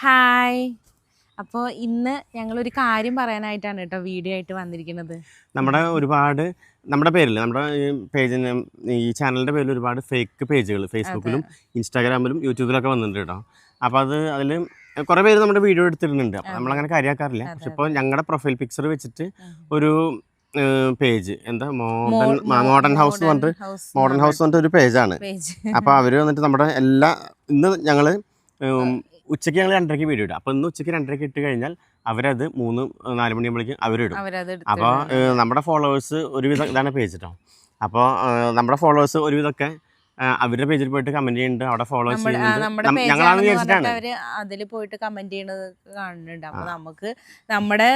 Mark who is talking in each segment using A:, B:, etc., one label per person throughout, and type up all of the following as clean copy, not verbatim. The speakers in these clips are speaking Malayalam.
A: ഹായ്. അപ്പോൾ ഇന്ന് ഞങ്ങളൊരു കാര്യം പറയാനായിട്ടാണ് കേട്ടോ വീഡിയോ ആയിട്ട് വന്നിരിക്കുന്നത്.
B: നമ്മുടെ പേരിൽ നമ്മുടെ പേജിന് ഈ ചാനലിൻ്റെ പേരിൽ ഒരുപാട് ഫേക്ക് പേജുകൾ ഫേസ്ബുക്കിലും ഇൻസ്റ്റാഗ്രാമിലും യൂട്യൂബിലൊക്കെ വന്നിട്ടുണ്ട് കേട്ടോ. അപ്പോൾ അതിൽ കുറേ പേര് നമ്മുടെ വീഡിയോ എടുത്തിരുന്നുണ്ട്. അപ്പോൾ നമ്മളങ്ങനെ കാര്യമാക്കാറില്ല. പക്ഷെ ഇപ്പോൾ ഞങ്ങളുടെ പ്രൊഫൈൽ പിക്ചർ വെച്ചിട്ട് ഒരു പേജ് എന്താ മോഡേൺ ഹൗസ് എന്ന് പറഞ്ഞിട്ട് ഒരു പേജാണ്. അപ്പോൾ അവർ വന്നിട്ട് നമ്മുടെ ഇന്ന് ഞങ്ങൾ ഉച്ചയ്ക്ക് ഞങ്ങൾ 2:30 വീഡിയോ ഇടും. അപ്പോൾ ഇന്ന് ഉച്ചയ്ക്ക് 2:30 ഇട്ട് കഴിഞ്ഞാൽ അവരത് 3-4 മണിയാകുമ്പോഴേക്കും അവരിടും. അപ്പോൾ നമ്മുടെ ഫോളോവേഴ്സ് ഒരുവിധം ഇതാണ് പേജ് കേട്ടോ. അപ്പോൾ നമ്മുടെ ഫോളോവേഴ്സ് ഒരുവിധമൊക്കെ അവരുടെ പേജിൽ പോയിട്ട് കമന്റ് ചെയ്യുന്നുണ്ട്, അവിടെ ഫോളോ ചെയ്യുന്നുണ്ട്. ഞങ്ങളാണ് വിചാരിച്ചിട്ടാണ്
A: അതിൽ പോയിട്ട് കമന്റ് ചെയ്യണത് കാണുന്നുണ്ട്. അപ്പൊ നമുക്ക് നമ്മുടെ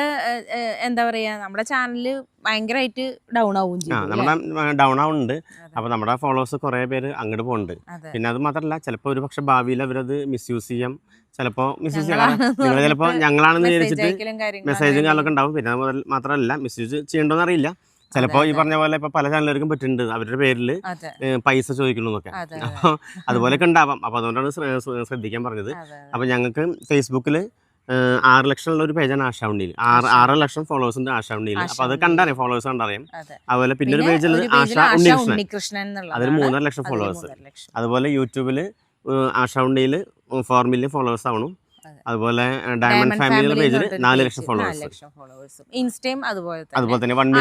A: എന്താ പറയാ നമ്മുടെ ചാനല് ഭയങ്കരമായിട്ട് ഡൗൺ ആവും ചെയ്യും.
B: നമ്മുടെ ഡൗൺ ആവുന്നുണ്ട്. അപ്പൊ നമ്മുടെ ഫോളോവേഴ്സ് കുറെ പേര് അങ്ങോട്ട് പോകുന്നുണ്ട്. പിന്നെ അത് മാത്രമല്ല, ചിലപ്പോൾ ഒരു പക്ഷെ ഭാവിയിൽ അവരത് മിസ്യൂസ് ചെയ്യാം. ചിലപ്പോൾ മിസ്യൂസ് ചെയ്യാം. നിങ്ങൾ ചിലപ്പോൾ ഞങ്ങളാണെന്ന് വിചാരിച്ചിട്ട് മെസ്സേജും കാര്യങ്ങളൊക്കെ ഉണ്ടാവും. പിന്നെ മാത്രമല്ല മിസ്യൂസ് ചെയ്യണ്ടോന്ന് അറിയില്ല. ചിലപ്പോൾ ഈ പറഞ്ഞ പോലെ ഇപ്പൊ പല ചാനലുകാർക്കും പറ്റുന്നുണ്ട് അവരുടെ പേരിൽ പൈസ ചോദിക്കണമെന്നൊക്കെ. അപ്പോൾ അതുപോലെയൊക്കെ ഉണ്ടാവാം. അപ്പോൾ അതുകൊണ്ടാണ് ശ്രദ്ധിക്കാൻ പറഞ്ഞത്. അപ്പോൾ ഞങ്ങൾക്ക് ഫേസ്ബുക്കിൽ 6 ലക്ഷം ഉള്ള ഒരു പേജാണ് ആശാവുണ്ടിയിൽ. 6 ലക്ഷം ഫോളോവേഴ്സ് ഉണ്ട് ആശാവുണ്ടിയിൽ. അപ്പോൾ അത് കണ്ടറിയാം, ഫോളോവേഴ്സ് കണ്ടറിയാം. അതുപോലെ പിന്നെ ഒരു പേജിൽ ആശാ ഉണ്ണികൃഷ്ണൻ, അതിൽ 3.5 ലക്ഷം ഫോളോവേഴ്സ്. അതുപോലെ യൂട്യൂബിൽ ആശാവുണ്ടിയിൽ 4 മില്യൺ ഫോളോവേഴ്സ് ആവണം. അതുപോലെ ഡയമണ്ട് ഫാമിലിയുടെ പേജിൽ 4 ലക്ഷം ഫോളോവേഴ്സ്.
A: ഇൻസ്റ്റയും അതുപോലെ
B: തന്നെ 1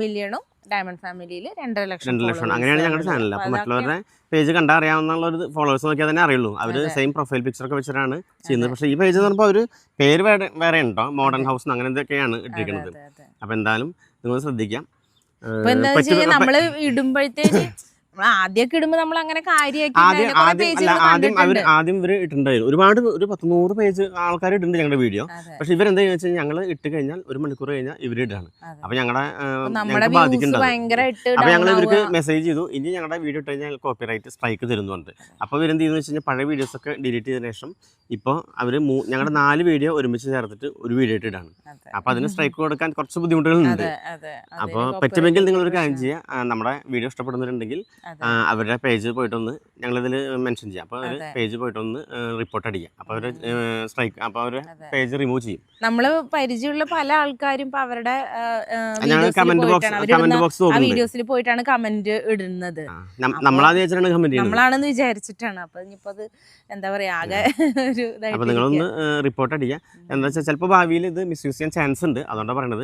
A: മില്യണും ഡയമണ്ട് ഫാമിലിയിൽ 2 ലക്ഷം.
B: അങ്ങനെയാണ് ഞങ്ങളുടെ ചാനൽ. അപ്പോൾ മറ്റുള്ളവരുടെ പേജ് കണ്ടാൽ അറിയാവുന്ന ഒരു ഫോളോവേഴ്സ് നോക്കിയാൽ തന്നെ അറിയുള്ളൂ. അവർ സെയിം പ്രൊഫൈൽ പിക്ചറൊക്കെ വെച്ചിട്ടാണ് ചെയ്യുന്നത്. പക്ഷേ ഈ പേജ് എന്ന് പറയുമ്പോൾ അവർ പേര് വേറെ ഉണ്ടോ, മോഡേൺ ഹൗസ് അങ്ങനെ എന്തൊക്കെയാണ് ഇട്ടിരിക്കുന്നത്. അപ്പോൾ എന്തായാലും നിങ്ങൾ ശ്രദ്ധിക്കാം.
A: നമ്മള് ഇടുമ്പോഴത്തേക്ക് ആദ്യമൊക്കെ ഇടുമ്പോ നമ്മൾ അങ്ങനെ
B: ആദ്യം ഇവര് ഇട്ടിട്ടുണ്ടായിരുന്നു ഒരുപാട്, ഒരു 100 പേജ് ആൾക്കാർ ഇട്ടുണ്ട് ഞങ്ങളുടെ വീഡിയോ. പക്ഷെ ഇവരെന്താ വെച്ചാൽ ഞങ്ങൾ ഇട്ട് കഴിഞ്ഞാൽ 1 മണിക്കൂർ കഴിഞ്ഞാൽ ഇവര് ഇടാണ്. അപ്പൊ ഞങ്ങൾക്ക് ബാധിക്കുന്നുണ്ട്. അപ്പൊ ഞങ്ങൾ ഇവർക്ക് മെസ്സേജ് ചെയ്തു, ഇനി ഞങ്ങളുടെ വീഡിയോ ഇട്ട് കഴിഞ്ഞാൽ കോപ്പിറൈറ്റ് സ്ട്രൈക്ക് തരുന്നുണ്ട്. അപ്പോൾ ഇവരെന്ത് ചെയ്യുന്നത് വെച്ച് കഴിഞ്ഞാൽ പഴയ വീഡിയോസ് ഒക്കെ ഡിലീറ്റ് ചെയ്തതിനു ശേഷം ഇപ്പോൾ അവർ ഞങ്ങളുടെ 4 വീഡിയോ ഒരുമിച്ച് ചേർത്തിട്ട് ഒരു വീഡിയോ ഇട്ട് ഇടാണ്. അപ്പോൾ അതിന് സ്ട്രൈക്ക് കൊടുക്കാൻ കുറച്ച് ബുദ്ധിമുട്ടുകളുണ്ട്. അപ്പോൾ പറ്റുമെങ്കിൽ നിങ്ങളൊരു കാര്യം ചെയ്യുക, നമ്മുടെ വീഡിയോ ഇഷ്ടപ്പെടുന്നുണ്ടെങ്കിൽ അവരുടെ പേജ് പോയിട്ടൊന്ന് ഞങ്ങളിതിൽ മെൻഷൻ ചെയ്യാം. അപ്പോൾ അവർ പേജ് പോയിട്ടൊന്ന് റിപ്പോർട്ട് അടിക്കാം. അപ്പോൾ അവർ സ്ട്രൈക്ക്, അപ്പോൾ അവർ പേജ് റിമൂവ് ചെയ്യും.
A: നമ്മള് പരിചയമുള്ള പല ആൾക്കാരും ഇപ്പൊ അവരുടെ
B: കമന്റ് ബോക്സ്
A: വീഡിയോസിൽ പോയിട്ടാണ് കമന്റ് ഇടുന്നത്.
B: നമ്മളാണെന്ന്
A: വിചാരിച്ചിട്ടാണ്. അപ്പൊ ഇനിയിപ്പോ അത് എന്താ പറയാ, ആകെ
B: അപ്പൊ നിങ്ങളൊന്ന് റിപ്പോർട്ട് അടിക്കുക. എന്താ വെച്ചാൽ ചിലപ്പോൾ ഭാവിയിൽ ഇത് മിസ്യൂസ് ചെയ്യാൻ ചാൻസ് ഉണ്ട്. അതുകൊണ്ടാണ് പറയുന്നത്.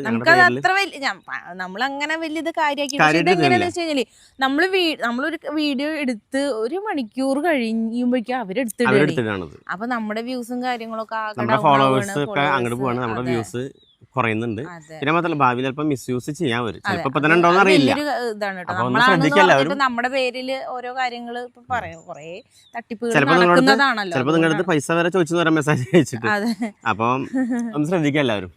A: നമ്മളങ്ങനെ വലിയ ഇത് കാര്യമാക്കി എങ്ങനെയാന്ന് വെച്ച് കഴിഞ്ഞാല് നമ്മളൊരു വീഡിയോ എടുത്ത് 1 മണിക്കൂർ കഴിയുമ്പോഴേക്കും അവരെടുത്തിട്ടാണ്. അപ്പൊ നമ്മുടെ വ്യൂസും കാര്യങ്ങളൊക്കെ
B: നമ്മുടെ ഫോളോവേഴ്സ് ഒക്കെ അങ്ങോട്ട് പോവാണ്, നമ്മുടെ വ്യൂസ് കുറയുന്നുണ്ട്. പിന്നെ മാത്രമല്ല ഭാവിയിൽ ചിലപ്പോൾ മിസ്യൂസ് ചെയ്യാൻ വരും. ചിലപ്പോൾ തന്നെ ഉണ്ടോന്ന് അറിയില്ല.
A: നമ്മുടെ പേരില് ഓരോ കാര്യങ്ങള് പറയും, കുറെ തട്ടിപ്പുകൾ
B: ചിലപ്പോൾ നിങ്ങളുടെ അടുത്ത് പൈസ വരെ ചോദിച്ചു തരാൻ മെസ്സേജ് അയച്ചിട്ട്. അപ്പം ഒന്ന് ശ്രദ്ധിക്കുക എല്ലാവരും.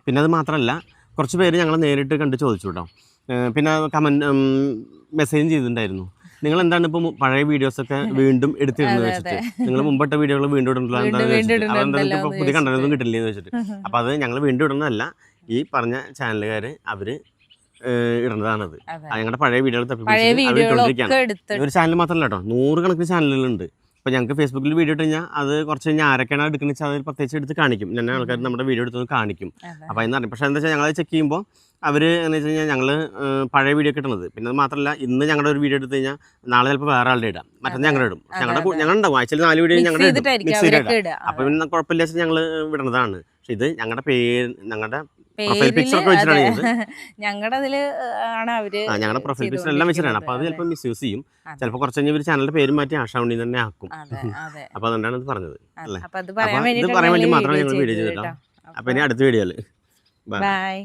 B: പിന്നെ അത് മാത്രമല്ല, കുറച്ച് പേര് ഞങ്ങൾ നേരിട്ട് കണ്ട് ചോദിച്ചു കേട്ടോ. പിന്നെ കമന്റ് മെസ്സേജ് ചെയ്തിട്ടുണ്ടായിരുന്നു, നിങ്ങൾ എന്താണ് ഇപ്പോൾ പഴയ വീഡിയോസൊക്കെ വീണ്ടും എടുത്തിരുന്നത് വെച്ചിട്ട്, നിങ്ങൾ മുമ്പിട്ട വീഡിയോകൾ വീണ്ടും ഇടുന്നില്ല, അതെന്താ പുതിയ കണ്ടന്റൊന്നും കിട്ടില്ല എന്ന് വെച്ചിട്ട്. അപ്പോൾ അത് ഞങ്ങൾ വീണ്ടും ഇടുന്നതല്ല, ഈ പറഞ്ഞ ചാനലുകാർ അവർ ഇടുന്നതാണത്. ഞങ്ങളുടെ പഴയ വീഡിയോകൾ തപ്പിക്കൊണ്ടിരിക്കുകയാണ്. ഒരു ചാനൽ മാത്രമല്ല കേട്ടോ, 100 കണക്കിന് ചാനലുകളുണ്ട്. അപ്പോൾ ഞങ്ങൾക്ക് ഫേസ്ബുക്കിൽ വീഡിയോ ഇട്ട് കഴിഞ്ഞാൽ അത് കുറച്ച് കഴിഞ്ഞാൽ ആരൊക്കെയാണ് എടുക്കുന്നത് വെച്ചാൽ അതിൽ പ്രത്യേകിച്ച് എടുത്ത് കാണിക്കും. ഞാൻ ആൾക്കാർ നമ്മുടെ വീഡിയോ എടുത്തൊന്ന് കാണിക്കും. അപ്പോൾ അതിന് അറിയാം. പക്ഷേ എന്താ വെച്ചാൽ ഞങ്ങൾ ചെക്ക് ചെയ്യുമ്പോൾ അവർ എന്ന് വെച്ച് കഴിഞ്ഞാൽ ഞങ്ങൾ പഴയ വീഡിയോ കിട്ടുന്നത്. പിന്നെ അത് മാത്രമല്ല, ഇന്ന് ഞങ്ങളുടെ ഒരു വീഡിയോ എടുത്ത് കഴിഞ്ഞാൽ നാളെ ചിലപ്പോൾ വേറെ ആളുടെ ഇടാം, മറ്റൊന്ന് ഞങ്ങളുടെ ഇടും. ഞങ്ങളുണ്ടാവും ആഴ്ചയിൽ 4 വീഡിയോ ഞങ്ങളുടെ ഇടും. അപ്പോൾ പിന്നെ കുഴപ്പമില്ല വെച്ചാൽ ഞങ്ങൾ വിടുന്നതാണ്. പക്ഷെ ഇത് ഞങ്ങളുടെ പേര്, ഞങ്ങളുടെ പ്രൊഫൈൽ പിക്ചർ ഒക്കെ വെച്ചിട്ടാണ്
A: ഞങ്ങളുടെ
B: പ്രൊഫൈൽ പിക്ചർ എല്ലാം വെച്ചിട്ടാണ്. അപ്പോൾ അത് ചിലപ്പോൾ മിസ്യൂസ് ചെയ്യും. ചിലപ്പോൾ കുറച്ച് കഴിഞ്ഞാൽ ഇവർ ചാനലിന്റെ പേര് മാറ്റി ആശാവുണ്ടി തന്നെ ആക്കും. അപ്പോൾ അതുകൊണ്ടാണ് ഇത് പറഞ്ഞത് അല്ലേ. അപ്പോൾ ഇത് പറയാൻ വേണ്ടി മാത്രമാണ് ഞങ്ങൾ വീഡിയോ ചെയ്തിട്ടോ. അപ്പോൾ ഇനി അടുത്ത വീഡിയോയിൽ ബൈ.